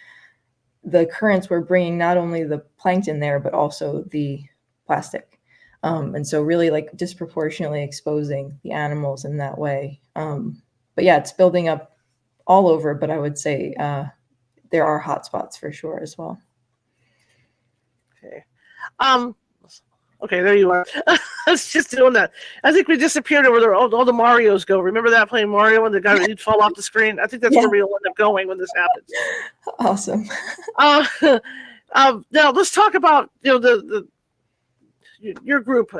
the currents were bringing not only the plankton there, but also the plastic. And so really like disproportionately exposing the animals in that way. But yeah, it's building up all over, but I would say there are hot spots for sure as well. Okay. Okay, there you are. I was just doing that. I think we disappeared over there. All the Marios go. Remember that, playing Mario and the guy would fall off the screen? I think that's where we'll end up going when this happens. Awesome. Now let's talk about your group.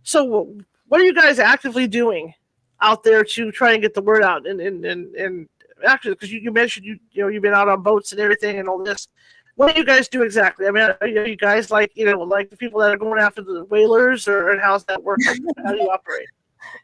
So what are you guys actively doing out there to try and get the word out? And actually, because you mentioned you've been out on boats and everything and all this. What do you guys do exactly? I mean, are you guys like the people that are going after the whalers, or how's that work? How do you operate?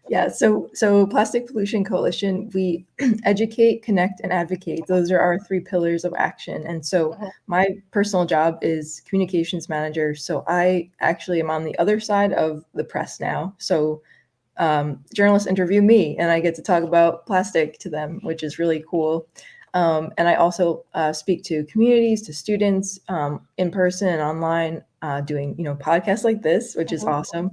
Yeah, so Plastic Pollution Coalition, we educate, connect, and advocate. Those are our 3 pillars of action. And so my personal job is communications manager. So I actually am on the other side of the press now. So journalists interview me, and I get to talk about plastic to them, which is really cool. And I also speak to communities, to students in person and online, doing, podcasts like this, which is awesome.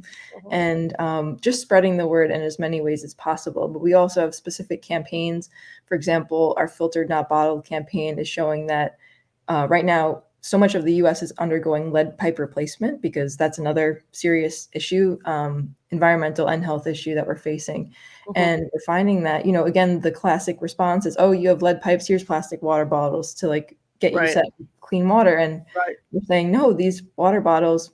And just spreading the word in as many ways as possible. But we also have specific campaigns. For example, our Filtered Not Bottled campaign is showing that right now so much of the US is undergoing lead pipe replacement because that's another serious issue, environmental and health issue that we're facing. And we're finding that, again, the classic response is, oh, you have lead pipes, here's plastic water bottles to like get you Right. set with clean water. And Right. we're saying, no, these water bottles,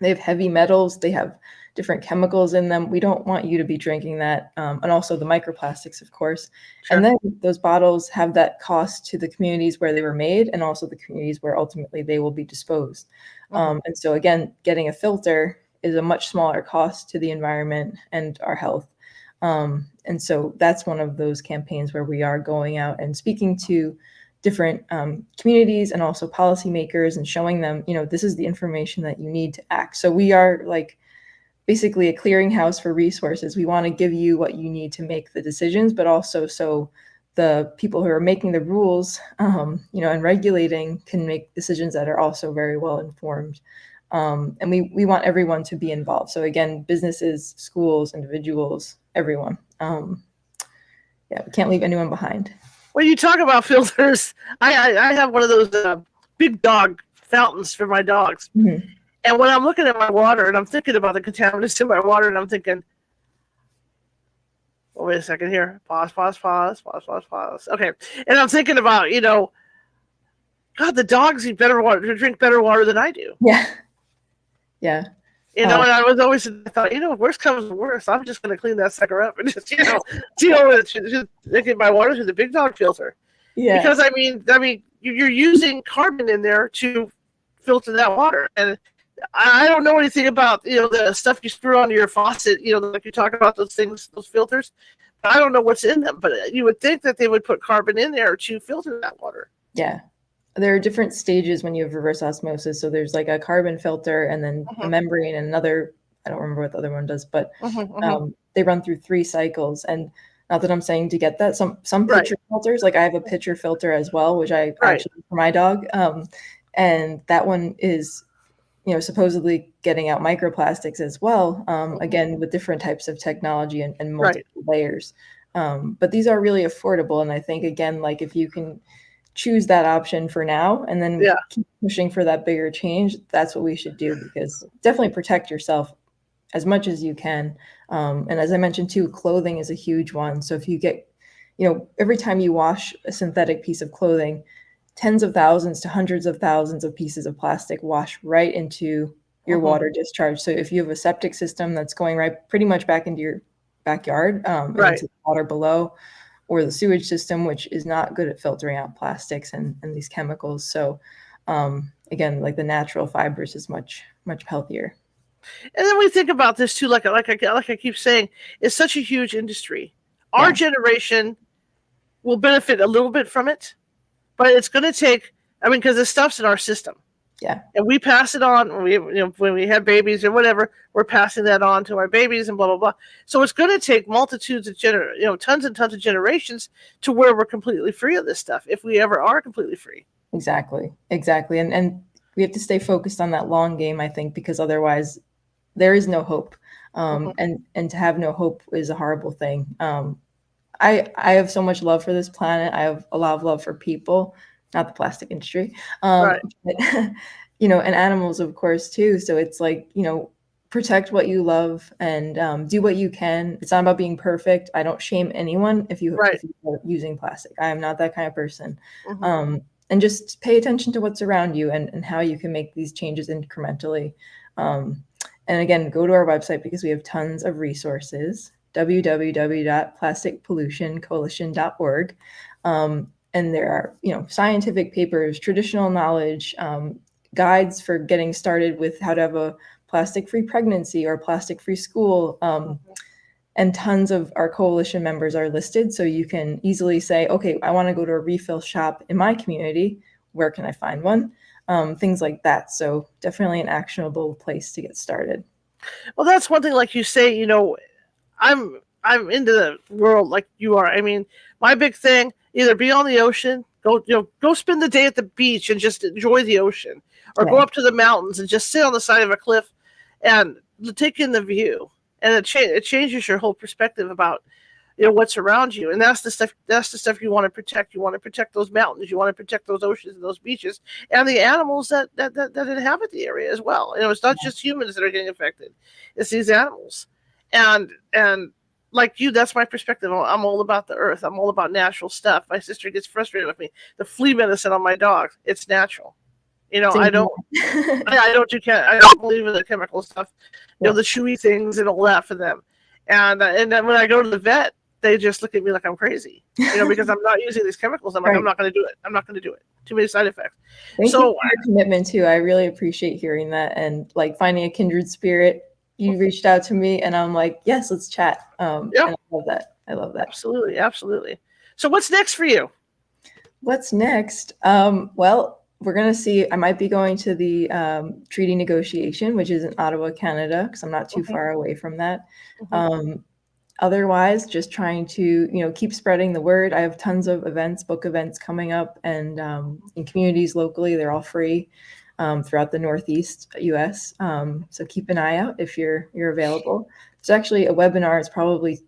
they have heavy metals, they have different chemicals in them. We don't want you to be drinking that. And also the microplastics, of course. Sure. And then those bottles have that cost to the communities where they were made and also the communities where ultimately they will be disposed. And so again, getting a filter is a much smaller cost to the environment and our health. And so that's one of those campaigns where we are going out and speaking to different communities and also policymakers and showing them, this is the information that you need to act. So we are like basically a clearinghouse for resources. We want to give you what you need to make the decisions, but also so the people who are making the rules, and regulating can make decisions that are also very well informed. And we want everyone to be involved. So again, businesses, schools, individuals, everyone. We can't leave anyone behind. When you talk about filters, I have one of those big dog fountains for my dogs. Mm-hmm. And when I'm looking at my water and I'm thinking about the contaminants in my water, and I'm thinking, oh, wait a second here. Pause. Okay. And I'm thinking about, God, the dogs eat better water, drink better water than I do. Yeah. Yeah. And I was always, I thought, worst comes to worst, I'm just going to clean that sucker up and just, deal with just get my water through the big dog filter. Yeah. Because I mean, you're using carbon in there to filter that water, and I don't know anything about the stuff you screw onto your faucet. Like you talk about those things, those filters. I don't know what's in them, but you would think that they would put carbon in there to filter that water. Yeah. There are different stages when you have reverse osmosis. So there's like a carbon filter and then a membrane and another, I don't remember what the other one does, but they run through 3 cycles. And not that I'm saying to get that, some pitcher filters, like I have a pitcher filter as well, which I actually for my dog. And that one is, supposedly getting out microplastics as well, again, with different types of technology and multiple layers. But these are really affordable. And I think, again, like if you can choose that option for now and then keep pushing for that bigger change, that's what we should do, because definitely protect yourself as much as you can. And as I mentioned too, clothing is a huge one. So if you get, every time you wash a synthetic piece of clothing, tens of thousands to hundreds of thousands of pieces of plastic wash right into your water discharge. So if you have a septic system that's going pretty much back into your backyard, and into the water below, or the sewage system, which is not good at filtering out plastics and these chemicals. So again, like the natural fibers is much, much healthier. And then we think about this too, like I keep saying, it's such a huge industry. Our generation will benefit a little bit from it, but it's going to take, because the stuff's in our system. Yeah. And we pass it on. When we have babies or whatever, we're passing that on to our babies and blah, blah, blah. So it's going to take multitudes of tons and tons of generations to where we're completely free of this stuff, if we ever are completely free. Exactly. And we have to stay focused on that long game, I think, because otherwise there is no hope. And to have no hope is a horrible thing. I have so much love for this planet. I have a lot of love for people, not the plastic industry, but, and animals, of course, too. So it's like, protect what you love and do what you can. It's not about being perfect. I don't shame anyone if you are using plastic. I am not that kind of person. And just pay attention to what's around you and how you can make these changes incrementally. And again, go to our website because we have tons of resources, www.plasticpollutioncoalition.org. And there are, scientific papers, traditional knowledge, guides for getting started with how to have a plastic-free pregnancy or plastic-free school. And tons of our coalition members are listed. So you can easily say, okay, I want to go to a refill shop in my community. Where can I find one? Things like that. So definitely an actionable place to get started. Well, that's one thing, like you say, I'm into the world like you are. My big thing, either be on the ocean, go spend the day at the beach and just enjoy the ocean, or go up to the mountains and just sit on the side of a cliff and take in the view. And it changes your whole perspective about what's around you. And that's the stuff you want to protect. You want to protect those mountains, you want to protect those oceans and those beaches, and the animals that inhabit the area as well. It's not just humans that are getting affected, it's these animals. And like you, that's my perspective. I'm all about the earth. I'm all about natural stuff. My sister gets frustrated with me. The flea medicine on my dogs, it's natural. I don't believe in the chemical stuff, the chewy things and all that for them. And then when I go to the vet, they just look at me like I'm crazy, because I'm not using these chemicals. I'm like, right. I'm not going to do it. I'm not going to do it. Too many side effects. Thank you for your commitment too. I really appreciate hearing that, and like finding a kindred spirit. You reached out to me, and I'm like, yes, let's chat. And I love that. Absolutely, absolutely. So what's next for you? What's next? Well, we're going to see. I might be going to the treaty negotiation, which is in Ottawa, Canada, because I'm not too far away from that. Otherwise, just trying to, keep spreading the word. I have tons of events, book events coming up, and in communities locally, they're all free throughout the Northeast US. So keep an eye out if you're available. It's actually a webinar. It's probably,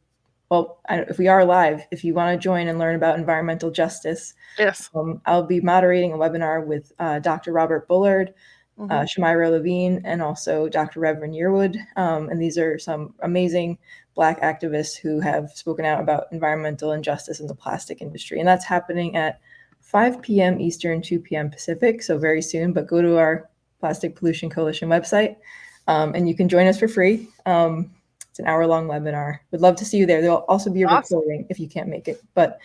if we are live, if you want to join and learn about environmental justice, yes, I'll be moderating a webinar with Dr. Robert Bullard, Shamira Levine, and also Dr. Reverend Yearwood. And these are some amazing Black activists who have spoken out about environmental injustice in the plastic industry. And that's happening at 5 p.m. Eastern, 2 p.m. Pacific, so very soon. But go to our Plastic Pollution Coalition website, and you can join us for free. It's an hour-long webinar. Would love to see you there. There'll also be a recording if you can't make it. But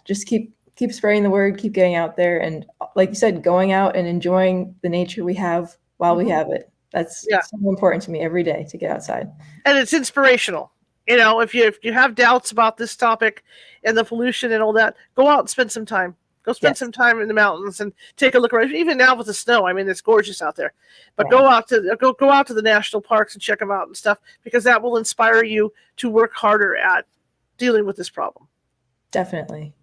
just keep spreading the word, keep getting out there, and like you said, going out and enjoying the nature we have while we have it. That's so important to me every day, to get outside. And it's inspirational. If you have doubts about this topic and the pollution and all that, go out and spend some time. Go spend some time in the mountains and take a look around. Even now with the snow, I mean, it's gorgeous out there. But go out to the national parks and check them out and stuff, because that will inspire you to work harder at dealing with this problem. Definitely.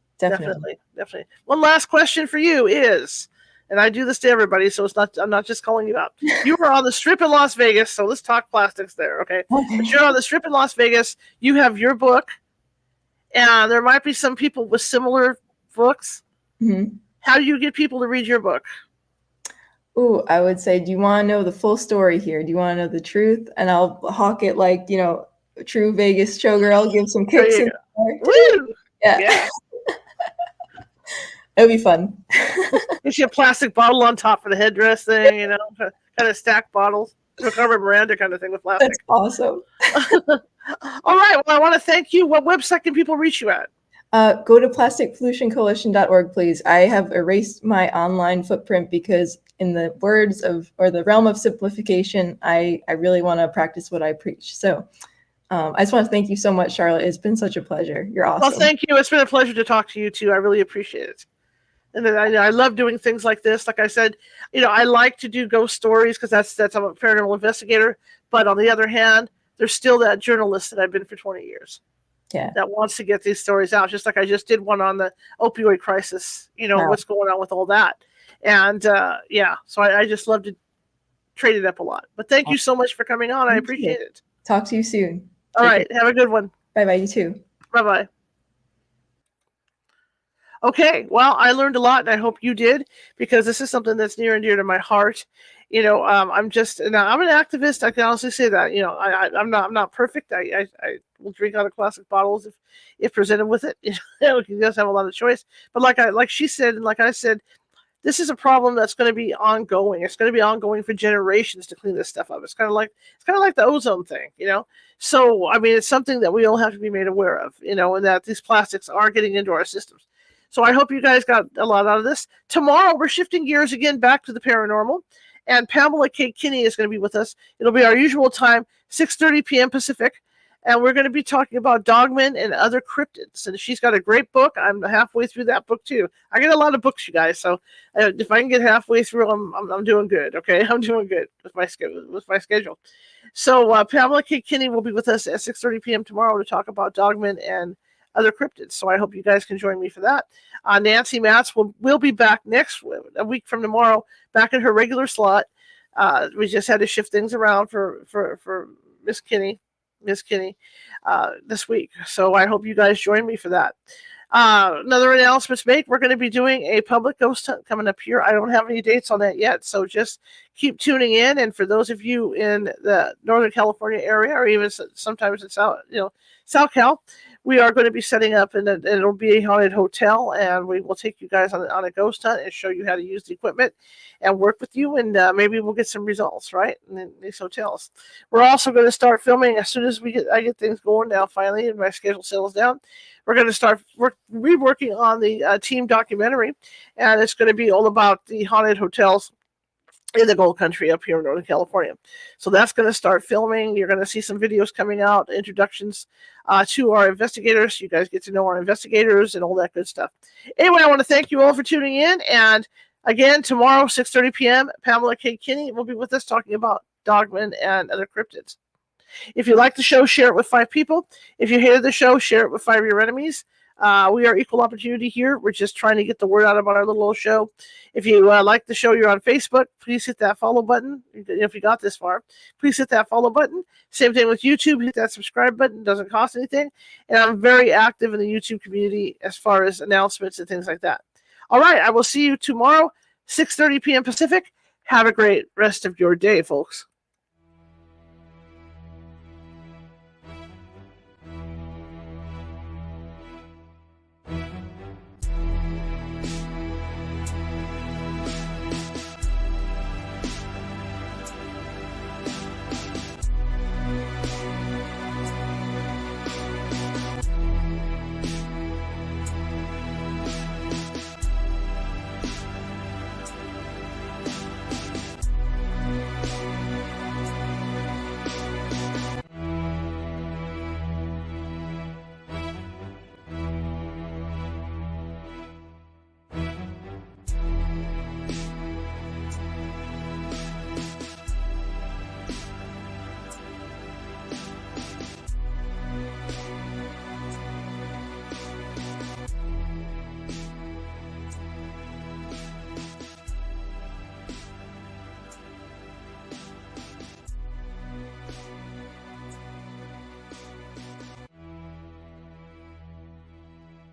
One last question for you is, and I do this to everybody, so I'm not just calling you out. You were on the Strip in Las Vegas, so let's talk plastics there, okay? But you're on the Strip in Las Vegas. You have your book, and there might be some people with similar books. How do you get people to read your book? Ooh, I would say, do you want to know the full story here? Do you want to know the truth? And I'll hawk it like, a true Vegas showgirl, give some kicks in there. Yeah. It'll be fun. Is she a plastic bottle on top for the headdress thing, kind of stack bottles? Carmen Miranda kind of thing with plastic. That's awesome. All right. Well, I want to thank you. What website can people reach you at? Go to plasticpollutioncoalition.org, please. I have erased my online footprint because in the the realm of simplification, I really want to practice what I preach. So I just want to thank you so much, Charlotte. It's been such a pleasure. You're awesome. Well, thank you. It's been a pleasure to talk to you too. I really appreciate it. And then I love doing things like this. Like I said, I like to do ghost stories because I'm a paranormal investigator. But on the other hand, there's still that journalist that I've been for 20 years. Yeah. That wants to get these stories out. Just like I just did one on the opioid crisis, what's going on with all that. And so I just love to trade it up a lot. But thank you so much for coming on. I appreciate it. Talk to you soon. All right. Have a good one. Bye-bye. You too. Bye-bye. Okay, well, I learned a lot, and I hope you did, because this is something that's near and dear to my heart. I'm an activist. I can honestly say that. I'm not perfect. I will drink out of plastic bottles if presented with it. He does have a lot of choice. But like she said, and like I said, this is a problem that's going to be ongoing. It's going to be ongoing for generations to clean this stuff up. It's kind of like the ozone thing, So I mean, it's something that we all have to be made aware of, and that these plastics are getting into our systems. So I hope you guys got a lot out of this. Tomorrow, we're shifting gears again back to the paranormal. And Pamela K. Kinney is going to be with us. It'll be our usual time, 6:30 p.m. Pacific. And we're going to be talking about dogmen and other cryptids. And she's got a great book. I'm halfway through that book, too. I get a lot of books, you guys. So if I can get halfway through, I'm doing good, okay? I'm doing good with my schedule. So Pamela K. Kinney will be with us at 6:30 p.m. tomorrow to talk about dogmen and other cryptids. So I hope you guys can join me for that. Nancy Matz will be back a week from tomorrow, back in her regular slot. We just had to shift things around for Miss Kinney. Miss Kinney, this week. So I hope you guys join me for that. Another announcement to make, we're going to be doing a public ghost hunt coming up here. I don't have any dates on that yet, so just keep tuning in. And for those of you in the Northern California area, or even sometimes in South Cal, we are going to be setting up, and it'll be a haunted hotel, and we will take you guys on a ghost hunt and show you how to use the equipment and work with you, and maybe we'll get some results, right, in these hotels. We're also going to start filming as soon as I get things going now, finally, and my schedule settles down. We're going to start reworking on the team documentary, and it's going to be all about the haunted hotels in the Gold Country up here in Northern California. So that's going to start filming. You're going to see some videos coming out, introductions to our investigators. You guys get to know our investigators and all that good stuff. Anyway, I want to thank you all for tuning in. And again, tomorrow, 6:30 p.m., Pamela K. Kinney will be with us talking about dogmen and other cryptids. If you like the show, share it with 5 people. If you hated the show, share it with 5 of your enemies. We are equal opportunity here. We're just trying to get the word out about our little old show. If you like the show, you're on Facebook, please hit that follow button. If you got this far, please hit that follow button. Same thing with YouTube. Hit that subscribe button. It doesn't cost anything. And I'm very active in the YouTube community as far as announcements and things like that. All right. I will see you tomorrow, 6:30 p.m. Pacific. Have a great rest of your day, folks.